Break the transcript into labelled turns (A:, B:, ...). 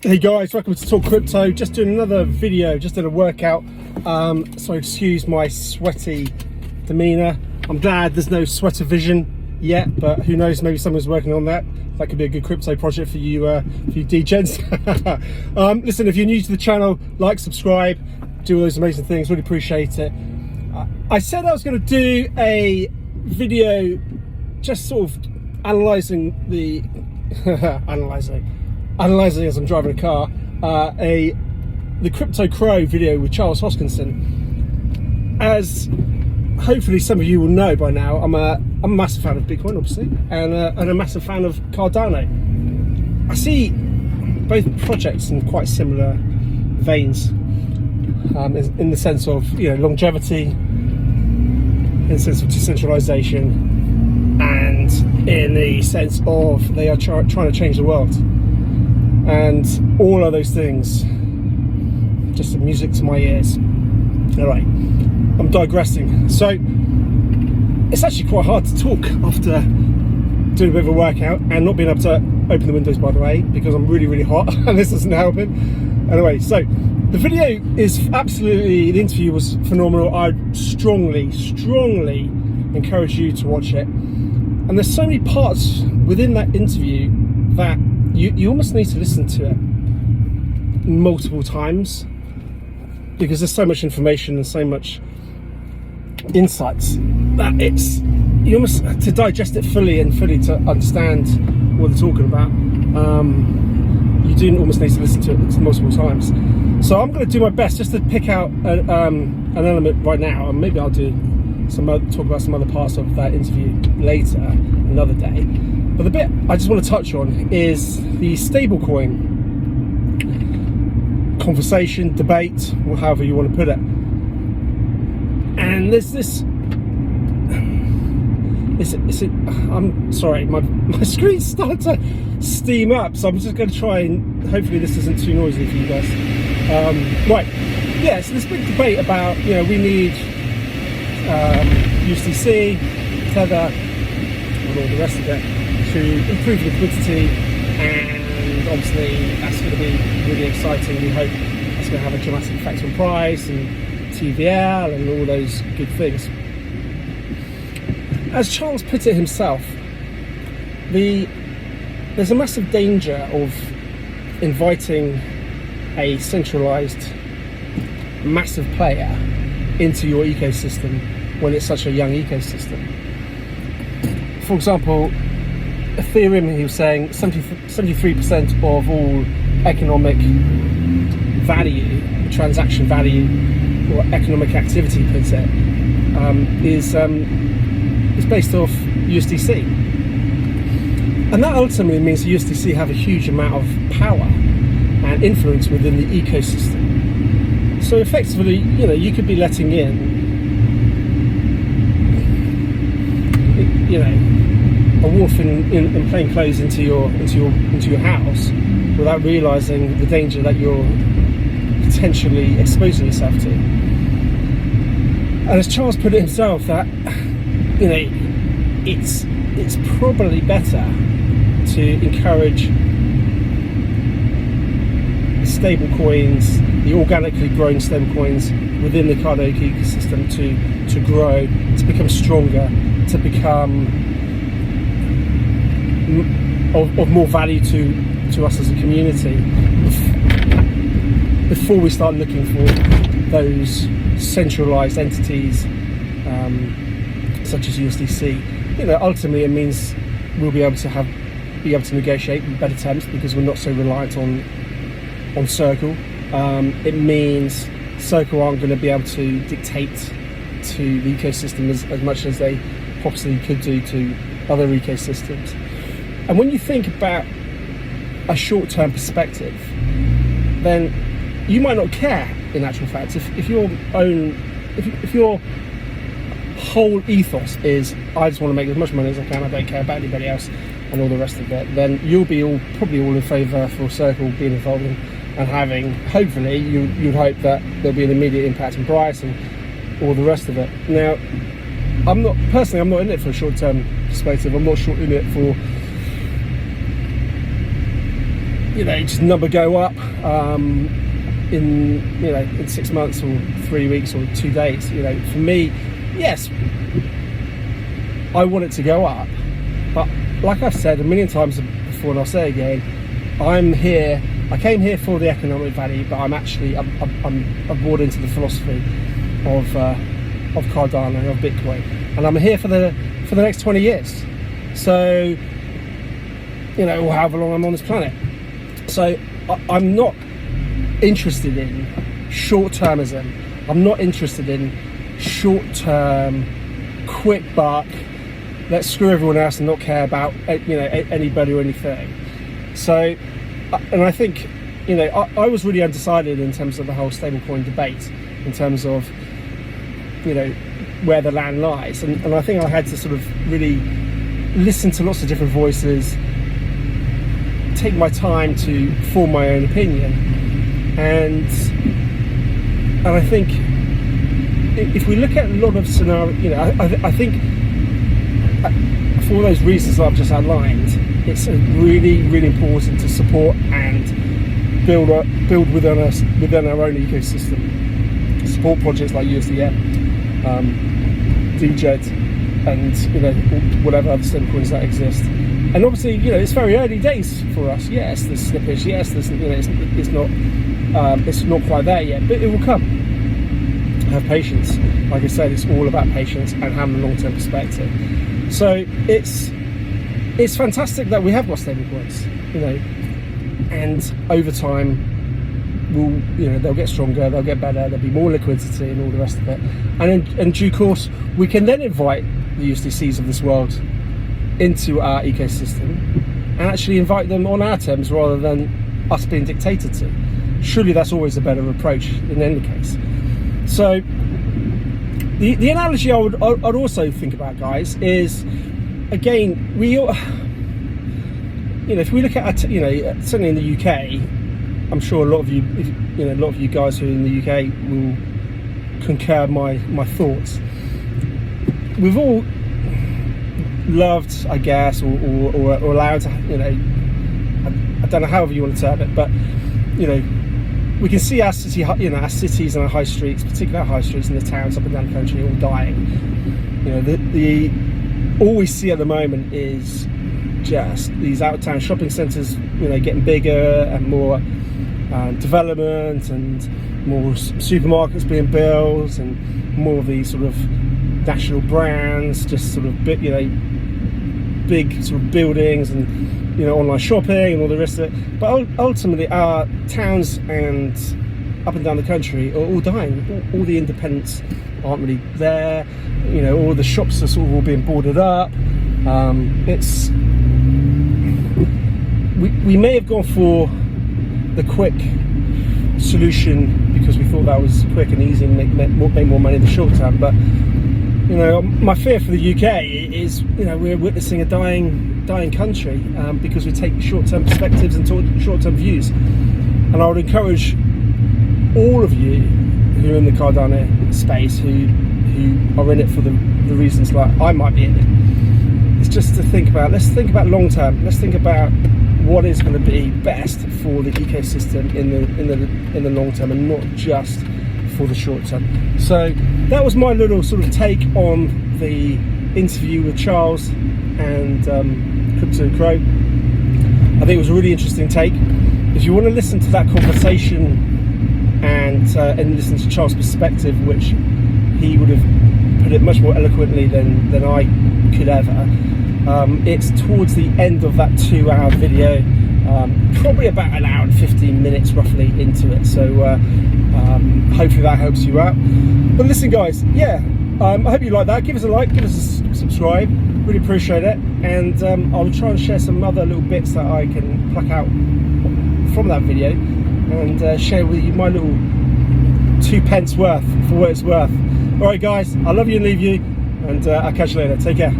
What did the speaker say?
A: Hey guys, welcome to Talk Crypto. Just doing another video, just did a workout, so excuse my sweaty demeanour. I'm glad there's no sweater vision yet, but who knows, maybe someone's working on that. That could be a good crypto project for you degens. Listen, if you're new to the channel, like, subscribe, do all those amazing things, really appreciate it. I said I was going to do a video just sort of analysing the analysing as I'm driving a car, the CryptoCrow video with Charles Hoskinson. As hopefully some of you will know by now, I'm a massive fan of Bitcoin, obviously, and a massive fan of Cardano. I see both projects in quite similar veins, in the sense of, you know, longevity, in the sense of decentralization, and in the sense of they are trying to change the world. And all of those things, just music to my ears. All right, I'm digressing. So it's actually quite hard to talk after doing a bit of a workout and not being able to open the windows, by the way, because I'm really hot and this isn't helping. Anyway, so the video is absolutely, the interview was phenomenal. I strongly encourage you to watch it. And there's so many parts within that interview that you almost need to listen to it multiple times, because there's so much information and so much insights that you almost, to digest it fully to understand what they're talking about, you do almost need to listen to it multiple times. So I'm going to do my best just to pick out an element right now, and maybe I'll do talk about some other parts of that interview later, another day. But the bit I just want to touch on is the stablecoin conversation, debate, or however you want to put it. And there's this. I'm sorry, my screen's starting to steam up, so I'm just going to try and hopefully this isn't too noisy for you guys. Right, yeah. So this big debate about, you know, we need USDC, Tether, and all the rest of it to improve liquidity, and obviously that's going to be really exciting. We hope that's going to have a dramatic effect on price and TVL and all those good things. As Charles put it himself, there's a massive danger of inviting a centralized massive player into your ecosystem when it's such a young ecosystem. For example, Ethereum, he was saying 73% of all economic value, transaction value, or economic activity, puts it, is based off USDC. And that ultimately means the USDC have a huge amount of power and influence within the ecosystem. So effectively, you know, you could be letting in, you know, a wolf in plain clothes into your house without realizing the danger that you're potentially exposing yourself to. And as Charles put it himself, that, you know, it's probably better to encourage stablecoins, the organically growing stablecoins within the Cardano ecosystem to grow, to become stronger, to become of more value to us as a community, before we start looking for those centralized entities such as USDC. You know, ultimately it means we'll be able to negotiate better terms because we're not so reliant on Circle. It means Circle aren't going to be able to dictate to the ecosystem as much as they possibly could do to other ecosystems. And when you think about a short-term perspective, then you might not care, in actual fact, if your whole ethos is, I just want to make as much money as I can, I don't care about anybody else and all the rest of it, then you'll be probably all in favour for Circle being involved and having, hopefully, you'd hope that there'll be an immediate impact on price and all the rest of it. Now, I'm not in it for a short-term perspective. I'm not in it for just number go up in 6 months or 3 weeks or 2 days. For me, yes, I want it to go up, but like I've said a million times before, and I'll say again, I came here for the economic value, but I'm bought into the philosophy of Cardano, of Bitcoin, and I'm here for the next 20 years. So, or however long I'm on this planet. So I'm not interested in short-termism. I'm not interested in short-term, quick buck, let's screw everyone else and not care about anybody or anything. So, and I think I was really undecided in terms of the whole stablecoin debate, in terms of where the land lies, and I think I had to sort of really listen to lots of different voices, take my time to form my own opinion, and I think if we look at a lot of scenarios, I think for all those reasons that I've just outlined, it's really, really important to support and build within our own ecosystem. Support projects like USDN, DJED, and whatever other stablecoins that exist. And obviously, it's very early days for us. Yes, there's slippage. Yes, there's it's not quite there yet, but it will come. Have patience. Like I said, it's all about patience and having a long-term perspective. So it's fantastic that we have got stablecoins, and over time they'll get stronger, they'll get better, there'll be more liquidity and all the rest of it. And in due course, we can then invite the USDCs of this world into our ecosystem and actually invite them on our terms rather than us being dictated to. Surely that's always a better approach in any case. So the analogy I'd also think about, guys, is again, if we look at certainly in the UK, I'm sure a lot of you guys who are in the UK will concur my thoughts. We've all loved, I guess, or allowed to, I don't know, however you want to term it, but we can see our city, our cities and our high streets, particularly our high streets in the towns up and down the country, all dying. All we see at the moment is just these out-of-town shopping centres, getting bigger and more development, and more supermarkets being built, and more of these sort of national brands, just sort of big sort of buildings, and online shopping and all the rest of it. But ultimately, our towns and up and down the country are all dying. All the independents aren't really there. All the shops are sort of all being boarded up. We may have gone for the quick solution because we thought that was quick and easy and make more money in the short term. But my fear for the UK is we're witnessing a dying country because we take short-term perspectives and short-term views. And I would encourage all of you who are in the Cardano space, who are in it for the reasons like I might be in it, it's just to let's think about long term. Let's think about what is going to be best for the ecosystem in the long term, and not just for the short term. So that was my little sort of take on the interview with Charles and CryptoCrow. I think it was a really interesting take. If you want to listen to that conversation and listen to Charles' perspective, which he would have put it much more eloquently than I could ever, it's towards the end of that 2-hour video, probably about an hour and 15 minutes roughly into it. So hopefully that helps you out. But listen, guys, I hope you like that. Give us a like, give us a subscribe, really appreciate it. And I'll try and share some other little bits that I can pluck out from that video and share with you my little 2 pence worth for what it's worth. All right, guys, I love you and leave you, and I'll catch you later. Take care.